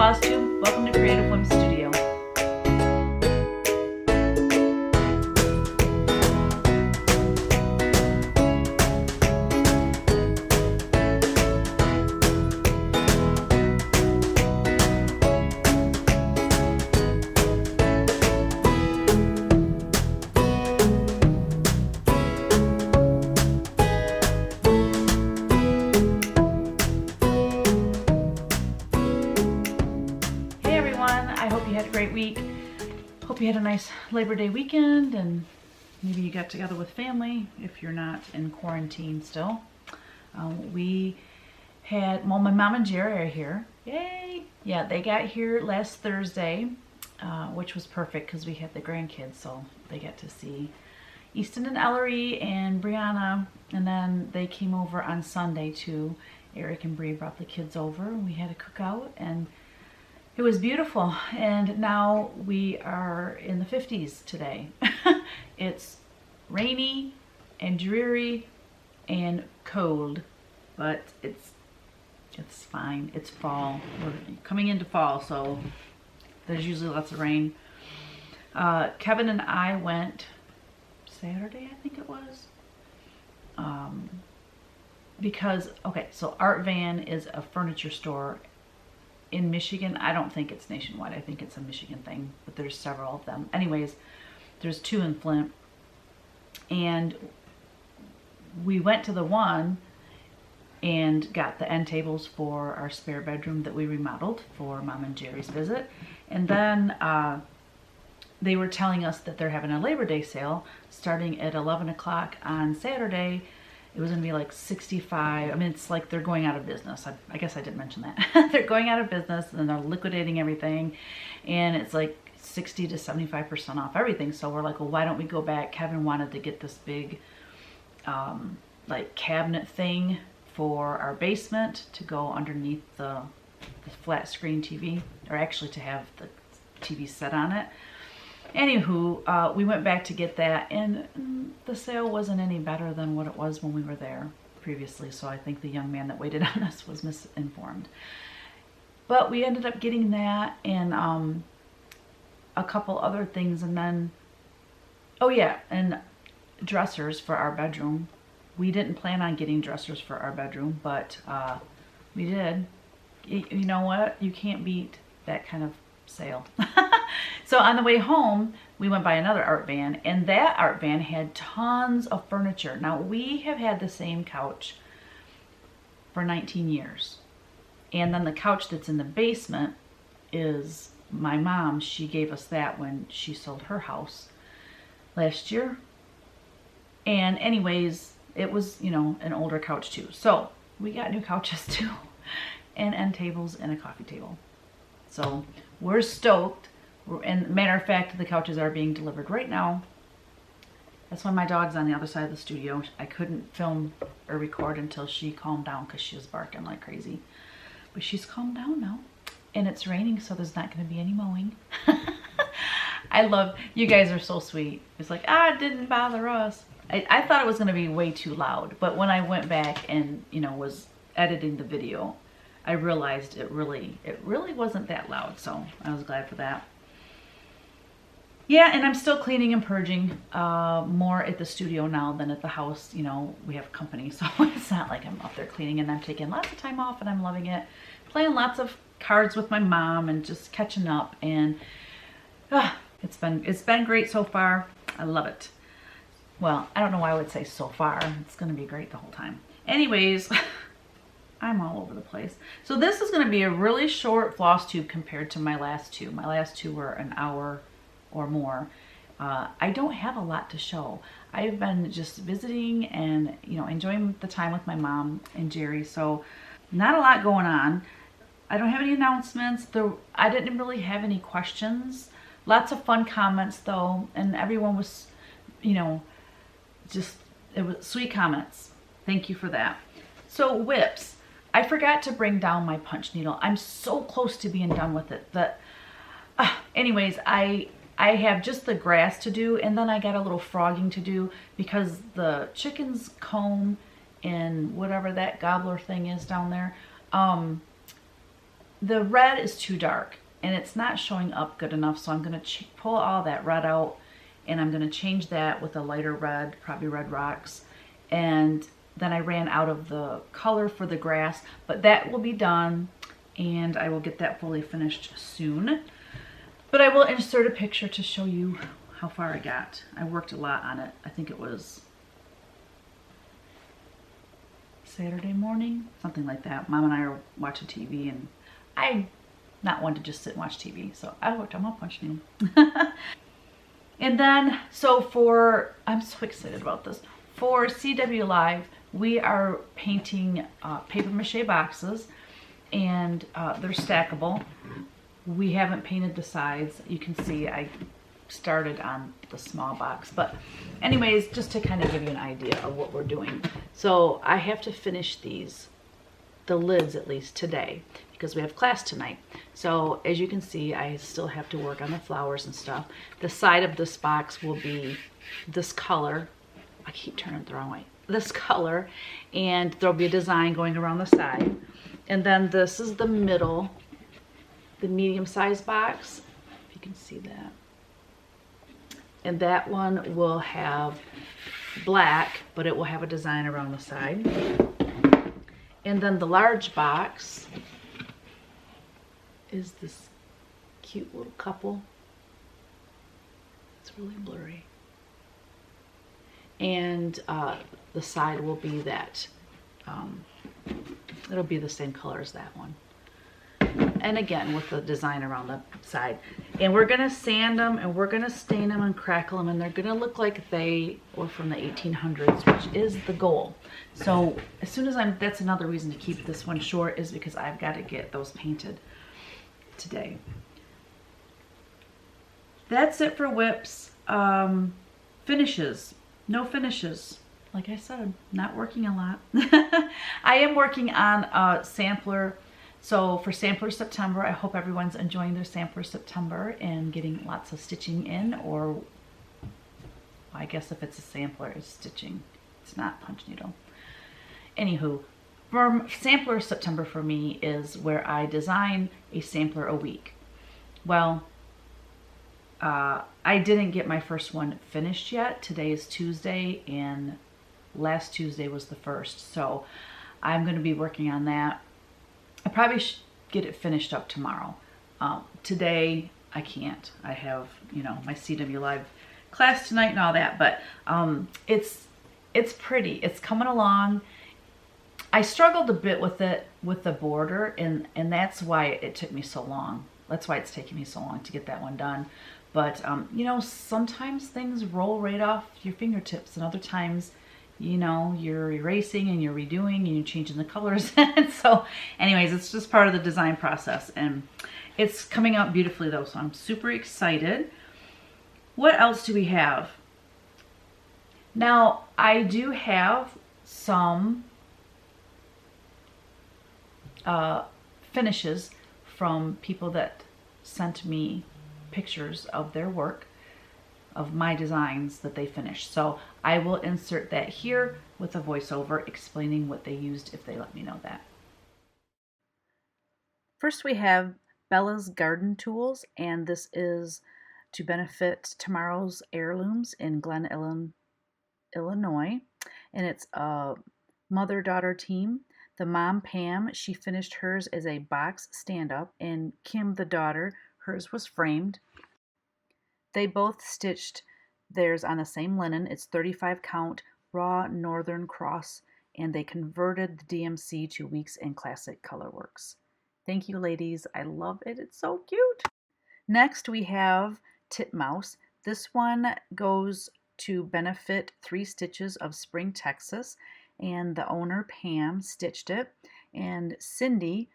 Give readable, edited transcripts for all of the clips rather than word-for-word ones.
FlOSSTUBE. Welcome to Creative Whim Studio. Week. Hope you had a nice Labor Day weekend and maybe you got together with family if you're not in quarantine still. We had, well, my mom and Jerry are here. Yay! Yeah, they got here last Thursday, which was perfect because we had the grandkids, so they got to see Easton and Ellery and Brianna, and then they came over on Sunday too. Eric and Bree brought the kids over and we had a cookout and it was beautiful, and now we are in the 50s today. It's rainy and dreary and cold, but it's fine. It's fall. We're coming into fall, so there's usually lots of rain. Kevin and I went Saturday, I think it was, because, okay, so Art Van is a furniture store in Michigan. I don't think it's nationwide. I think it's a Michigan thing, but there's several of them. Anyways, there's two in Flint. And we went to the one and got the end tables for our spare bedroom that we remodeled for Mom and Jerry's visit. And then they were telling us that they're having a Labor Day sale starting at 11 o'clock on Saturday. It was going to be like 65. I mean, it's like they're going out of business. I guess I didn't mention that. They're going out of business and they're liquidating everything. And it's like 60 to 75% off everything. So we're like, well, why don't we go back? Kevin wanted to get this big like cabinet thing for our basement to go underneath the flat screen TV, or actually to have the TV set on it. Anywho, we went back to get that, and the sale wasn't any better than what it was when we were there previously, so I think the young man that waited on us was misinformed. But we ended up getting that and a couple other things, and then, oh yeah, and dressers for our bedroom. We didn't plan on getting dressers for our bedroom, but we did. You know what? You can't beat that kind of sale. So on the way home, we went by another art van, and that art van had tons of furniture. Now, we have had the same couch for 19 years. And then the couch that's in the basement is my mom. She gave us that when she sold her house last year. And anyways, it was, you know, an older couch too. So we got new couches too, and end tables and a coffee table. So we're stoked. And matter of fact, the couches are being delivered right now. That's why my dog's on the other side of the studio. I couldn't film or record until she calmed down because she was barking like crazy. But she's calmed down now. And it's raining, so there's not going to be any mowing. I love, you guys are so sweet. It's like, it didn't bother us. I thought it was going to be way too loud. But when I went back and, you know, was editing the video, I realized it really wasn't that loud. So I was glad for that. Yeah, and I'm still cleaning and purging more at the studio now than at the house. You know, we have company, so it's not like I'm up there cleaning, and I'm taking lots of time off and I'm loving it. Playing lots of cards with my mom and just catching up, and it's been great so far. I love it. Well, I don't know why I would say so far. It's going to be great the whole time. Anyways, I'm all over the place. So this is going to be a really short FlOSSTUBE compared to my last two. My last two were an hour or more. I don't have a lot to show. I've been just visiting and, you know, enjoying the time with my mom and Jerry, so not a lot going on. I don't have any announcements. I didn't really have any questions. Lots of fun comments though, and everyone was, you know, it was sweet comments. Thank you for that. So whips. I forgot to bring down my punch needle. I'm so close to being done with it. Anyways, I have just the grass to do, and then I got a little frogging to do because the chicken's comb and whatever that gobbler thing is down there, the red is too dark and it's not showing up good enough, so I'm going to pull all that red out and I'm going to change that with a lighter red, probably Red Rocks. And then I ran out of the color for the grass, but that will be done and I will get that fully finished soon. But I will insert a picture to show you how far I got. I worked a lot on it. I think it was Saturday morning, something like that. Mom and I are watching TV and I'm not one to just sit and watch TV, so I worked on my punch name. And then, so I'm so excited about this. For CW Live, we are painting paper mache boxes, and they're stackable. We haven't painted the sides. You can see I started on the small box, but anyways, just to kind of give you an idea of what we're doing. So I have to finish these, the lids at least today, because we have class tonight. So as you can see, I still have to work on the flowers and stuff. The side of this box will be this color. I keep turning it the wrong way. This color, and there'll be a design going around the side. And then this is the middle, the medium-sized box, if you can see that. And that one will have black, but it will have a design around the side. And then the large box is this cute little couple. It's really blurry. And the side will be that, it'll be the same color as that one. And again, with the design around the side. And we're gonna sand them and we're gonna stain them and crackle them, and they're gonna look like they were from the 1800s, which is the goal. So as soon as that's another reason to keep this one short, is because I've got to get those painted today. That's it for whips. Finishes. No finishes. Like I said, not working a lot. I am working on a sampler. So for Sampler September, I hope everyone's enjoying their Sampler September and getting lots of stitching in, or I guess if it's a sampler, it's stitching. It's not punch needle. Anywho, for Sampler September for me is where I design a sampler a week. Well, I didn't get my first one finished yet. Today is Tuesday and last Tuesday was the first. So I'm going to be working on that. I probably should get it finished up tomorrow. Today I can't. I have, you know, my CW Live class tonight and all that, but it's pretty. It's coming along. I struggled a bit with it with the border, and that's why it took me so long. That's why it's taking me so long to get that one done. But you know, sometimes things roll right off your fingertips, and other times, you know, you're erasing and you're redoing and you're changing the colors. So anyways, it's just part of the design process, and it's coming out beautifully though, so I'm super excited. What else do we have? Now, I do have some finishes from people that sent me pictures of their work, of my designs that they finished. So I will insert that here with a voiceover explaining what they used if they let me know that. First we have Bella's Garden Tools, and this is to benefit tomorrow's Heirlooms in Glen, Illinois. And it's a mother-daughter team. The mom, Pam, she finished hers as a box stand-up, and Kim, the daughter, hers was framed. They both stitched theirs on the same linen. It's 35 count raw Northern Cross, and they converted the DMC to Weeks and Classic Colorworks. Thank you, ladies. I love it. It's so cute. Next, we have Titmouse. This one goes to benefit 3 Stitches of Spring, Texas, and the owner, Pam, stitched it, and Cindy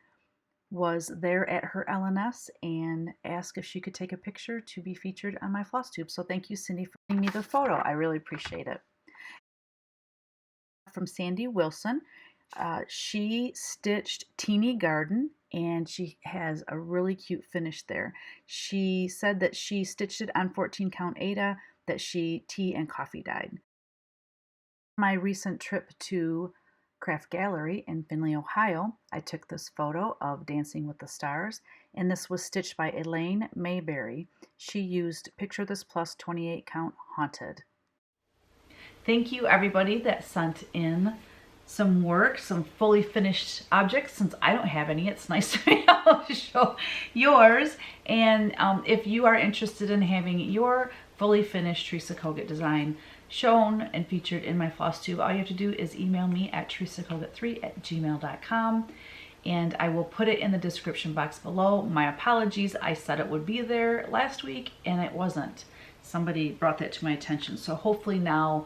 was there at her LNS and asked if she could take a picture to be featured on my FlOSSTUBE. So thank you, Cindy, for giving me the photo. I really appreciate it. From Sandy Wilson, she stitched Teeny Garden, and she has a really cute finish there. She said that she stitched it on 14 count Aida, that she tea and coffee dyed. My recent trip to Craft Gallery in Findlay, Ohio. I took this photo of Dancing with the Stars, and this was stitched by Elaine Mayberry. She used Picture This Plus 28 count Haunted. Thank you everybody that sent in some work, some fully finished objects. Since I don't have any, it's nice to be able to show yours. And if you are interested in having your fully finished Teresa Kogut design shown and featured in my Flosstube, all you have to do is email me at teresakogut3@gmail.com, and I will put it in the description box below. My apologies, I said it would be there last week and it wasn't. Somebody brought that to my attention, so hopefully now,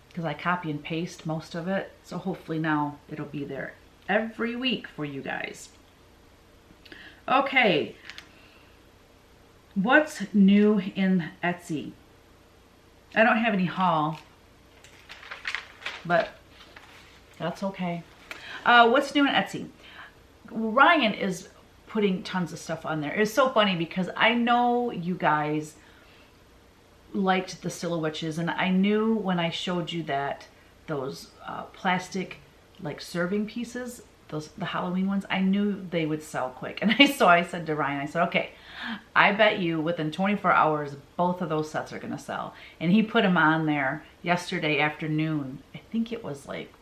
because I copy and paste most of it, so hopefully now it'll be there every week for you guys. Okay, what's new in Etsy? I don't have any haul, but that's okay. What's new in Etsy? Ryan is putting tons of stuff on there. It's so funny because I know you guys liked the silhouettes, and I knew when I showed you that those plastic like serving pieces, the Halloween ones, I knew they would sell quick. And so I said to Ryan, I said, okay, I bet you within 24 hours both of those sets are gonna sell. And he put them on there yesterday afternoon. I think it was like,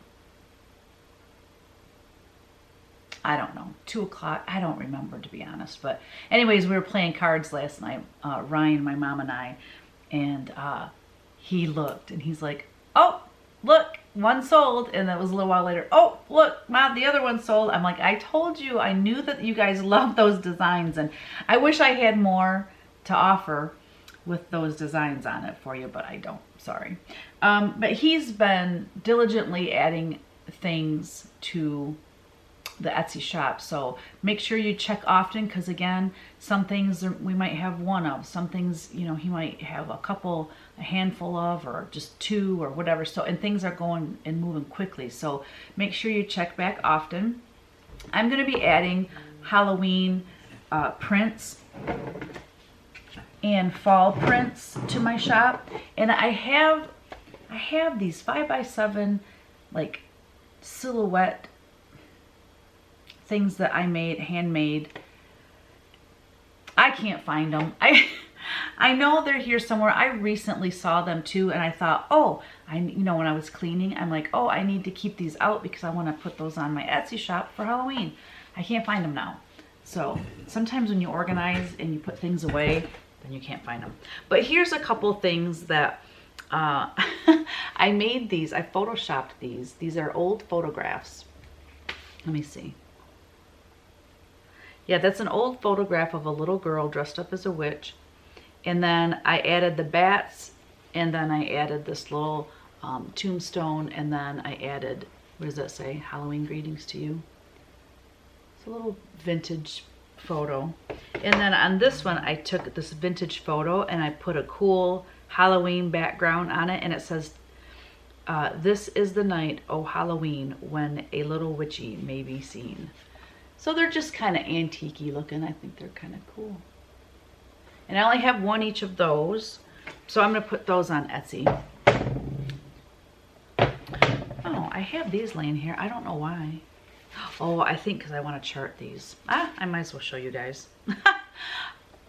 I don't know, 2 o'clock. I don't remember, to be honest. But anyways, we were playing cards last night, Ryan, my mom, and I. And he looked and he's like, oh, look, one sold. And that was a little while later, oh, look, Mom, the other one sold. I'm like, I told you, I knew that you guys love those designs. And I wish I had more to offer with those designs on it for you, but I don't, sorry. But he's been diligently adding things to the Etsy shop, so make sure you check often, because again, some things we might have one of, some things, you know, he might have a handful of, or just 2 or whatever. So, and things are going and moving quickly, so make sure you check back often. I'm going to be adding Halloween prints and fall prints to my shop, and I have these 5x7 like silhouette things that I made, handmade. I can't find them. I know they're here somewhere. I recently saw them too, and I thought, oh, you know, when I was cleaning, I'm like, oh, I need to keep these out because I want to put those on my Etsy shop for Halloween. I can't find them now. So sometimes when you organize and you put things away, then you can't find them. But here's a couple things that I made these. I photoshopped these. These are old photographs. Let me see. Yeah, that's an old photograph of a little girl dressed up as a witch. And then I added the bats, and then I added this little tombstone, and then I added, what does that say? Halloween greetings to you. It's a little vintage photo. And then on this one, I took this vintage photo and I put a cool Halloween background on it, and it says, this is the night, oh Halloween, when a little witchy may be seen. So they're just kind of antique-y looking. I think they're kind of cool. And I only have one each of those, so I'm going to put those on Etsy. Oh, I have these laying here. I don't know why. Oh, I think because I want to chart these. I might as well show you guys.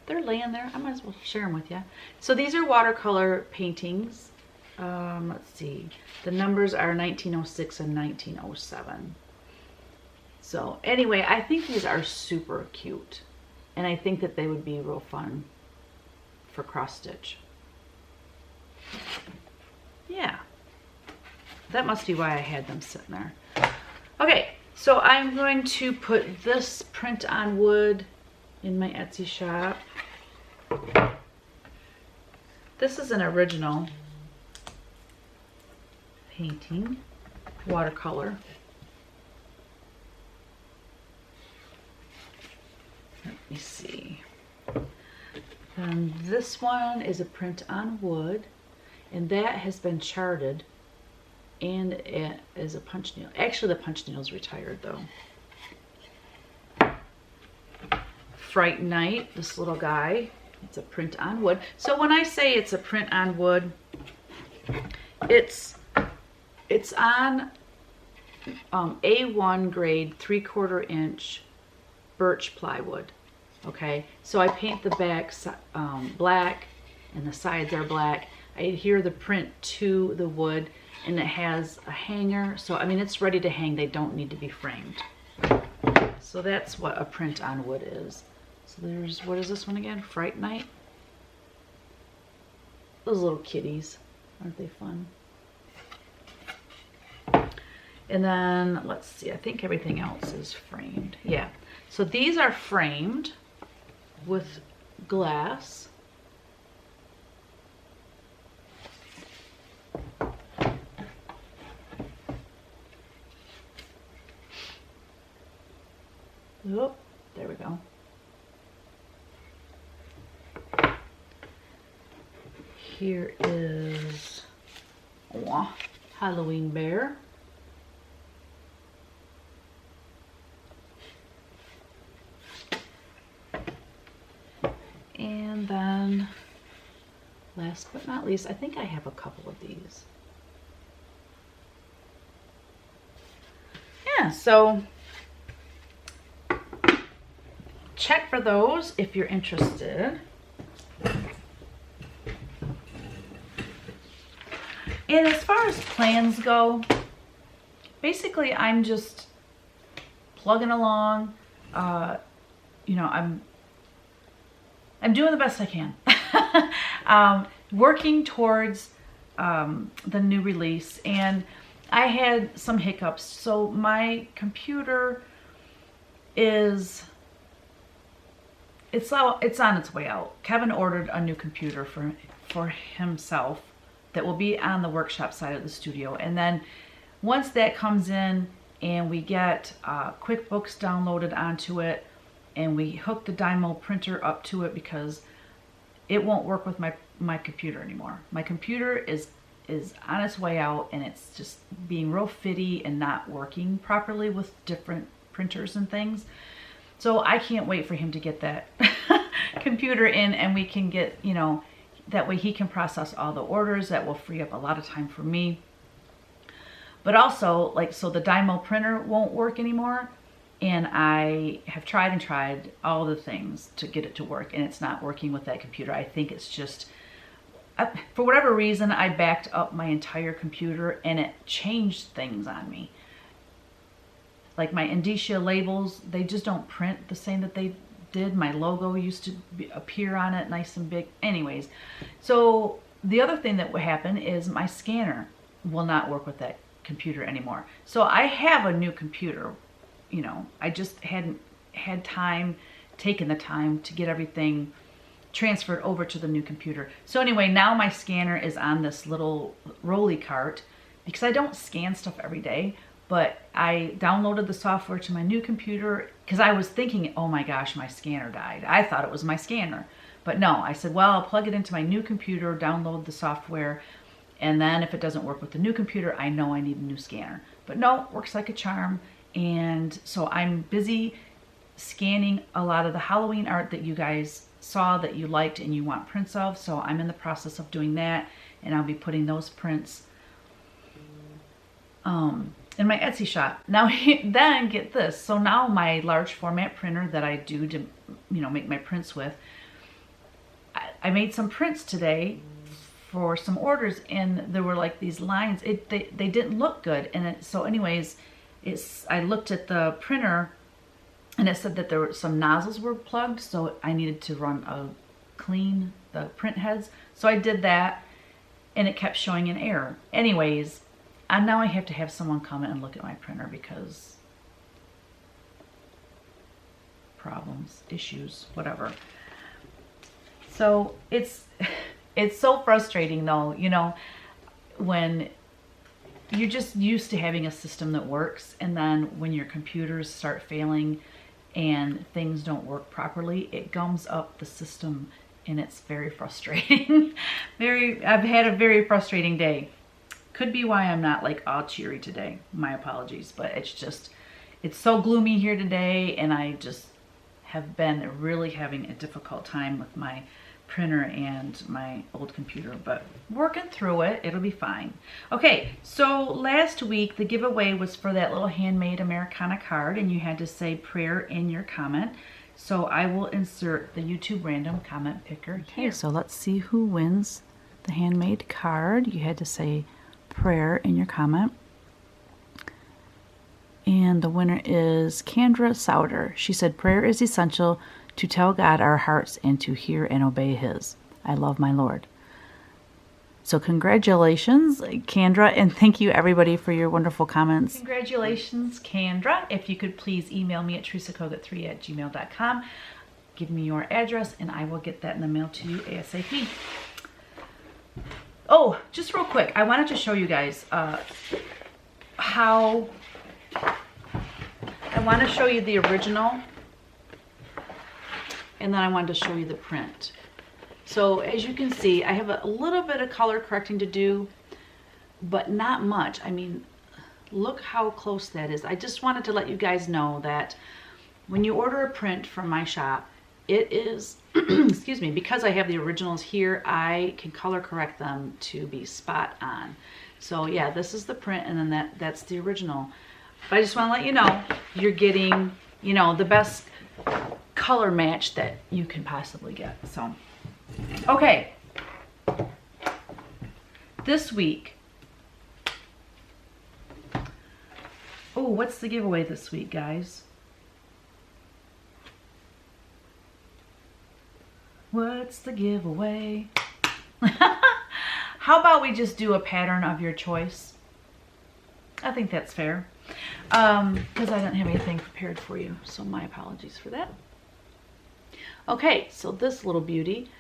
They're laying there. I might as well share them with you. So these are watercolor paintings. Let's see. The numbers are 1906 and 1907. So anyway, I think these are super cute, and I think that they would be real fun for cross stitch. Yeah, that must be why I had them sitting there. Okay, so I'm going to put this print on wood in my Etsy shop. This is an original painting, watercolor. Let me see. And this one is a print on wood, and that has been charted, and it is a punch needle. Actually, the punch needle's retired though. Fright Night, this little guy, it's a print on wood. So when I say it's a print on wood, it's on A1 grade 3/4 inch birch plywood. Okay, so I paint the back black and the sides are black. I adhere the print to the wood, and it has a hanger. So, I mean, it's ready to hang. They don't need to be framed. So that's what a print on wood is. So there's, what is this one again? Fright Night. Those little kitties, aren't they fun? And then, let's see, I think everything else is framed. Yeah, so these are framed with glass. Oh, there we go. Here is Halloween bear. And then, last but not least, I think I have a couple of these. Yeah, so check for those if you're interested. And as far as plans go, basically I'm just plugging along. You know, I'm doing the best I can. Working towards the new release, and I had some hiccups. So my computer is, it's on its way out. Kevin ordered a new computer for himself that will be on the workshop side of the studio. And then once that comes in and we get QuickBooks downloaded onto it, and we hook the Dymo printer up to it, because it won't work with my computer anymore. My computer is on its way out, and it's just being real fiddy and not working properly with different printers and things. So I can't wait for him to get that computer in, and we can get, you know, that way he can process all the orders. That will free up a lot of time for me. But also, like, so the Dymo printer won't work anymore. And I have tried and tried all the things to get it to work, and it's not working with that computer. I think it's just, for whatever reason, I backed up my entire computer and it changed things on me. Like my indicia labels, they just don't print the same that they did. My logo used to appear on it nice and big. Anyways, so the other thing that would happen is my scanner will not work with that computer anymore. So I have a new computer. You know, I just hadn't had taken the time to get everything transferred over to the new computer. So anyway, now my scanner is on this little rolly cart, because I don't scan stuff every day, but I downloaded the software to my new computer because I was thinking, oh my gosh, my scanner died. I thought it was my scanner, but no, I said, well, I'll plug it into my new computer, download the software, and then if it doesn't work with the new computer, I know I need a new scanner. But no, it works like a charm. And so I'm busy scanning a lot of the Halloween art that you guys saw that you liked and you want prints of. So I'm in the process of doing that, and I'll be putting those prints in my Etsy shop. Now, then get this. So now my large format printer that I do to, you know, make my prints with, I made some prints today for some orders, and there were like these lines. They didn't look good, and so anyways, I looked at the printer, and it said that there were some nozzles were plugged, so I needed to clean the print heads. So I did that, and it kept showing an error. Anyways, and now I have to have someone come in and look at my printer because problems, issues, whatever. So it's so frustrating though, you know, when you're just used to having a system that works, and then when your computers start failing and things don't work properly, it gums up the system, and it's very frustrating. I've had a very frustrating day. Could be why I'm not like all cheery today. My apologies, but it's so gloomy here today, and I just have been really having a difficult time with my printer and my old computer, but working through it. It'll be fine. Okay, so last week the giveaway was for that little handmade Americana card, and you had to say prayer in your comment. So I will insert the YouTube random comment picker here. Okay, so let's see who wins the handmade card. You had to say prayer in your comment. And the winner is Kendra Souter. She said, prayer is essential to tell God our hearts and to hear and obey His. I love my Lord. So congratulations, Kendra, and thank you everybody for your wonderful comments. Congratulations, Kendra. If you could please email me at teresakoga3@gmail.com. Give me your address and I will get that in the mail to you ASAP. Oh, just real quick, I wanted to show you guys how I want to show you the original, and then I wanted to show you the print. So as you can see, I have a little bit of color correcting to do, but not much. I mean, look how close that is. I just wanted to let you guys know that when you order a print from my shop, it is, excuse me, because I have the originals here, I can color correct them to be spot on. So yeah, this is the print, and then that's the original. But I just want to let you know, you're getting, you know, the best color match that you can possibly get. So, okay. This week, oh, what's the giveaway this week, guys? What's the giveaway? How about we just do a pattern of your choice? I think that's fair. Because I don't have anything prepared for you, so my apologies for that. Okay, so this little beauty,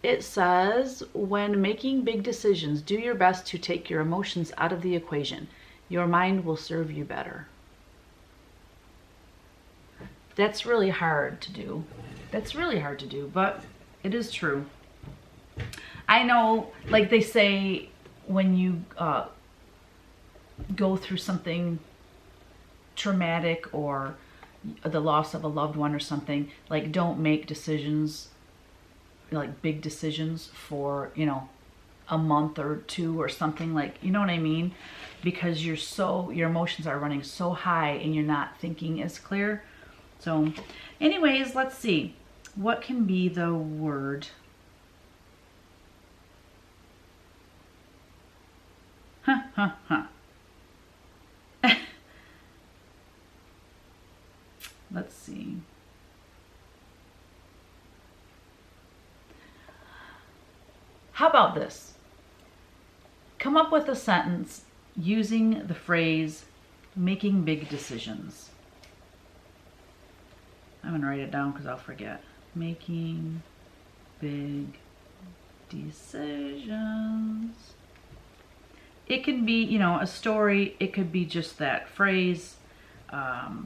it says, when making big decisions, do your best to take your emotions out of the equation. Your mind will serve you better. That's really hard to do. That's really hard to do, but it is true. I know, like they say, when you go through something traumatic or the loss of a loved one or something, like don't make decisions, like big decisions for, you know, a month or two or something, like, you know what I mean? Because your emotions are running so high and you're not thinking as clear. So anyways, let's see. What can be the word? Huh, huh, huh. Let's see. How about this? Come up with a sentence using the phrase making big decisions. I'm going to write it down because I'll forget. Making big decisions. It can be, you know, a story. It could be just that phrase.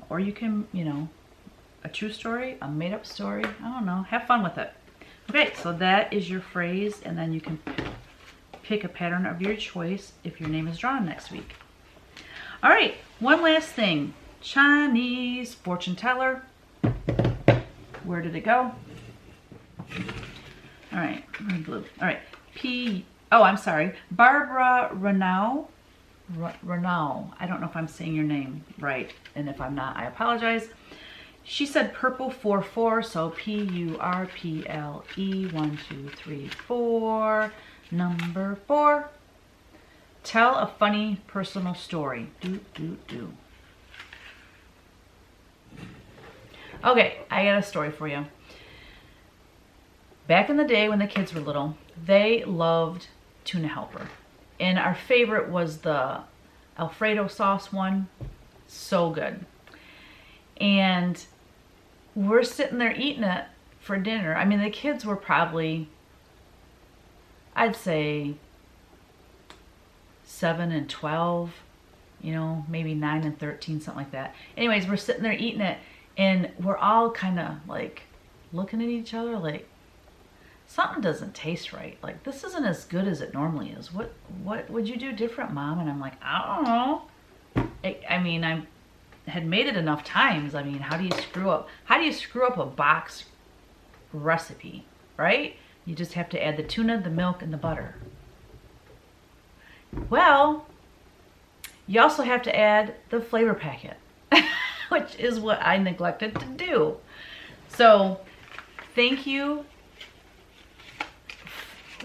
Or you can, you know, a true story, a made-up story. I don't know. Have fun with it. Okay, so that is your phrase, and then you can pick a pattern of your choice if your name is drawn next week. All right, one last thing. Chinese fortune teller. Where did it go? All right, red, blue. All right, I'm sorry, Barbara Renaud. I don't know if I'm saying your name right, and if I'm not, I apologize. She said purple 44, so P-U-R-P-L-E 1 2 3 4, number 4. Tell a funny personal story. Do. Okay, I got a story for you. Back in the day when the kids were little, they loved tuna helper. And our favorite was the Alfredo sauce one. So good. And we're sitting there eating it for dinner. I mean, the kids were probably, I'd say 7 and 12, you know, maybe 9 and 13, something like that. Anyways, we're sitting there eating it, and we're all kind of like looking at each other like, something doesn't taste right. Like, this isn't as good as it normally is. What would you do different, Mom? And I'm like, I don't know. I mean, I had made it enough times. I mean, how do you screw up a box recipe, right? You just have to add the tuna, the milk, and the butter. Well, you also have to add the flavor packet, which is what I neglected to do. So thank you.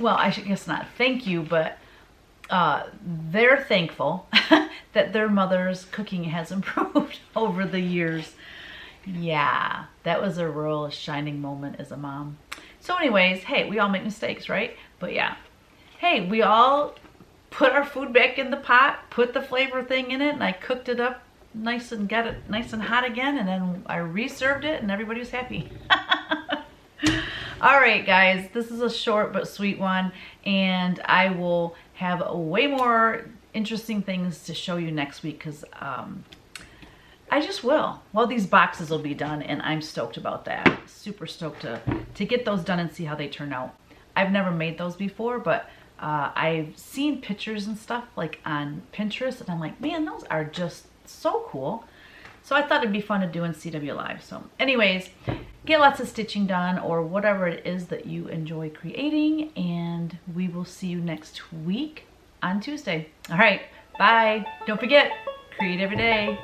Well, I guess not thank you, but they're thankful that their mother's cooking has improved over the years. Yeah, that was a real shining moment as a mom. So anyways, hey, we all make mistakes, right? But yeah, hey, we all put our food back in the pot, put the flavor thing in it, and I cooked it up nice and got it nice and hot again, and then I reserved it and everybody was happy. All right, guys, this is a short but sweet one, and I will have way more interesting things to show you next week because I just will. Well, these boxes will be done, and I'm stoked about that. Super stoked to get those done and see how they turn out. I've never made those before, but I've seen pictures and stuff like on Pinterest, and I'm like, man, those are just so cool. So I thought it'd be fun to do in CW Live. So anyways, get lots of stitching done or whatever it is that you enjoy creating, and we will see you next week on Tuesday. All right, bye. Don't forget, create every day.